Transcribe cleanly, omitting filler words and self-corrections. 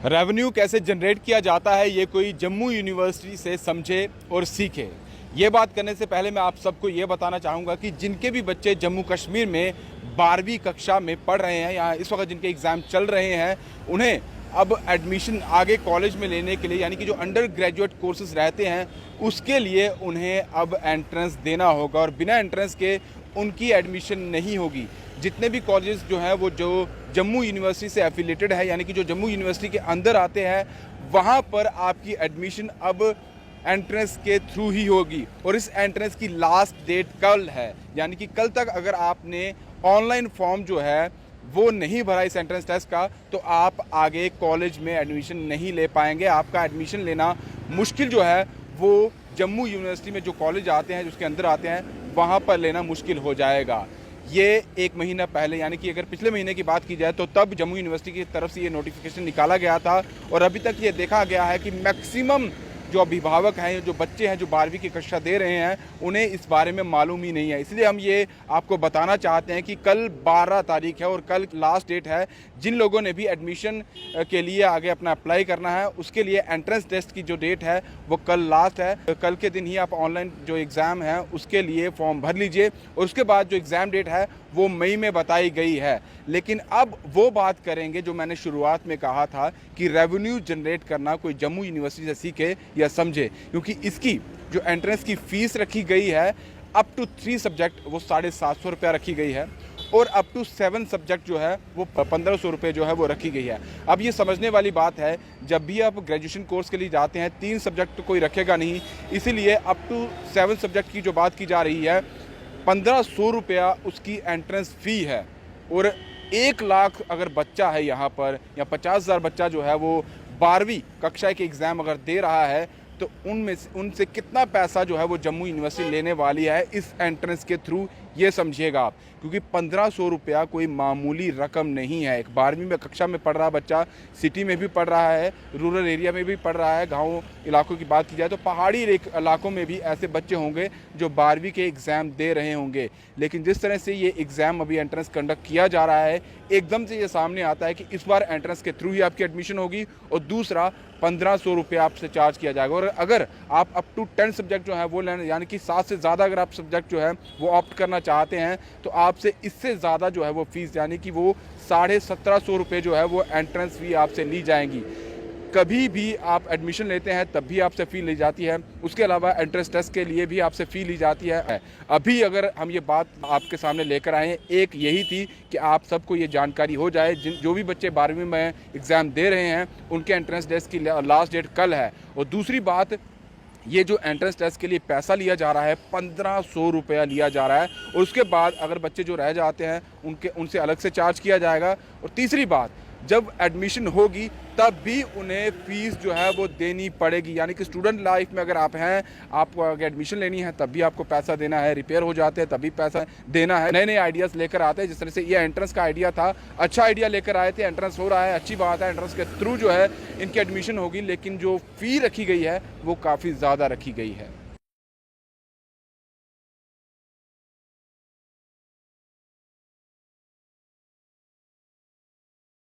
Revenue कैसे generate किया जाता है ये कोई जम्मू यूनिवर्सिटी से समझे और सीखे। ये बात करने से पहले मैं आप सबको ये बताना चाहूँगा कि जिनके भी बच्चे जम्मू कश्मीर में 12वीं कक्षा में पढ़ रहे हैं या इस वक्त जिनके एग्ज़ाम चल रहे हैं, उन्हें अब एडमिशन आगे कॉलेज में लेने के लिए यानी कि जो अंडर ग्रेजुएट कोर्सेज रहते हैं उसके लिए उन्हें अब एंट्रेंस देना होगा और बिना एंट्रेंस के उनकी एडमिशन नहीं होगी। जितने भी कॉलेजेस जो हैं वो जो जम्मू यूनिवर्सिटी से एफिलेटेड है यानी कि जो जम्मू यूनिवर्सिटी के अंदर आते हैं वहाँ पर आपकी एडमिशन अब एंट्रेंस के थ्रू ही होगी और इस एंट्रेंस की लास्ट डेट कल है, यानी कि कल तक अगर आपने ऑनलाइन फॉर्म जो है वो नहीं भरा इस एंट्रेंस टेस्ट का तो आप आगे कॉलेज में एडमिशन नहीं ले पाएंगे। आपका एडमिशन लेना मुश्किल जो है वो जम्मू यूनिवर्सिटी में जो कॉलेज आते हैं, जिसके अंदर आते हैं, वहाँ पर लेना मुश्किल हो जाएगा। ये एक महीना पहले यानी कि अगर पिछले महीने की बात की जाए तो तब जम्मू यूनिवर्सिटी की तरफ से ये नोटिफिकेशन निकाला गया था और अभी तक ये देखा गया है कि मैक्सिमम जो अभिभावक हैं, जो बच्चे हैं जो 12वीं की कक्षा दे रहे हैं, उन्हें इस बारे में मालूम ही नहीं है। इसलिए हम ये आपको बताना चाहते हैं कि कल 12 तारीख है और कल लास्ट डेट है। जिन लोगों ने भी एडमिशन के लिए आगे अपना अप्लाई करना है उसके लिए एंट्रेंस टेस्ट की जो डेट है वो कल लास्ट है। कल के दिन ही आप ऑनलाइन जो एग्ज़ाम है उसके लिए फॉर्म भर लीजिए और उसके बाद जो एग्ज़ाम डेट है वो मई में बताई गई है। लेकिन अब वो बात करेंगे जो मैंने शुरुआत में कहा था कि रेवेन्यू जनरेट करना कोई जम्मू यूनिवर्सिटी से सीखे या समझे, क्योंकि इसकी जो एंट्रेंस की फ़ीस रखी गई है अप टू 3 सब्जेक्ट वो 750 रुपया रखी गई है और अप टू 7 सब्जेक्ट जो है वो 1500 रुपये जो है वो रखी गई है। अब ये समझने वाली बात है, जब भी आप ग्रेजुएशन कोर्स के लिए जाते हैं 3 सब्जेक्ट तो कोई रखेगा नहीं, इसीलिए अप टू 7 सब्जेक्ट की जो बात की जा रही है 1500 रुपया उसकी एंट्रेंस फ़ी है। और 1 लाख अगर बच्चा है यहाँ पर या 50,000 बच्चा जो है वो 12वीं कक्षा के एग्ज़ाम अगर दे रहा है तो उनसे कितना पैसा जो है वो जम्मू यूनिवर्सिटी लेने वाली है इस एंट्रेंस के थ्रू, ये समझिएगा आप। क्योंकि 1500 रुपया कोई मामूली रकम नहीं है। एक 12वीं में कक्षा में पढ़ रहा बच्चा सिटी में भी पढ़ रहा है, रूरल एरिया में भी पढ़ रहा है, गाँव इलाकों की बात की जाए तो पहाड़ी इलाकों में भी ऐसे बच्चे होंगे जो 12वीं के एग्ज़ाम दे रहे होंगे। लेकिन जिस तरह से ये एग्ज़ाम अभी एंट्रेंस कंडक्ट किया जा रहा है, एकदम से ये सामने आता है कि इस बार एंट्रेंस के थ्रू ही आपकी एडमिशन होगी और दूसरा 1500 रुपये आपसे चार्ज किया जाएगा। और अगर आप अप टू 10 सब्जेक्ट जो है वो लेना यानी कि 7 से ज़्यादा अगर आप सब्जेक्ट जो है वो ऑप्ट करना चाहते हैं तो आपसे इससे ज़्यादा जो है वो फीस यानी कि वो 1750 रुपये जो है वो एंट्रेंस फ़ी आपसे ली जाएंगी। कभी भी आप एडमिशन लेते हैं तब भी आपसे फ़ी ली जाती है, उसके अलावा एंट्रेंस टेस्ट के लिए भी आपसे फ़ी ली जाती है। अभी अगर हम ये बात आपके सामने लेकर आए हैं, एक यही थी कि आप सबको ये जानकारी हो जाए, जो भी बच्चे 12वीं में एग्ज़ाम दे रहे हैं उनके एंट्रेंस टेस्ट की लास्ट डेट कल है। और दूसरी बात, ये जो एंट्रेंस टेस्ट के लिए पैसा लिया जा रहा है 1500 रुपया लिया जा रहा है और उसके बाद अगर बच्चे जो रह जाते हैं उनसे अलग से चार्ज किया जाएगा। और तीसरी बात, जब एडमिशन होगी तब भी उन्हें फ़ीस जो है वो देनी पड़ेगी। यानी कि स्टूडेंट लाइफ में अगर आप हैं, आपको अगर एडमिशन लेनी है तब भी आपको पैसा देना है, रिपेयर हो जाते हैं तब भी पैसा देना है। नए नए आइडियाज़ लेकर आते हैं, जिस तरह से ये एंट्रेंस का आइडिया था, अच्छा आइडिया लेकर आए थे, एंट्रेंस हो रहा है, अच्छी बात है, एंट्रेंस के थ्रू जो है इनकी एडमिशन होगी, लेकिन जो फ़ी रखी गई है वो काफ़ी ज़्यादा रखी गई है।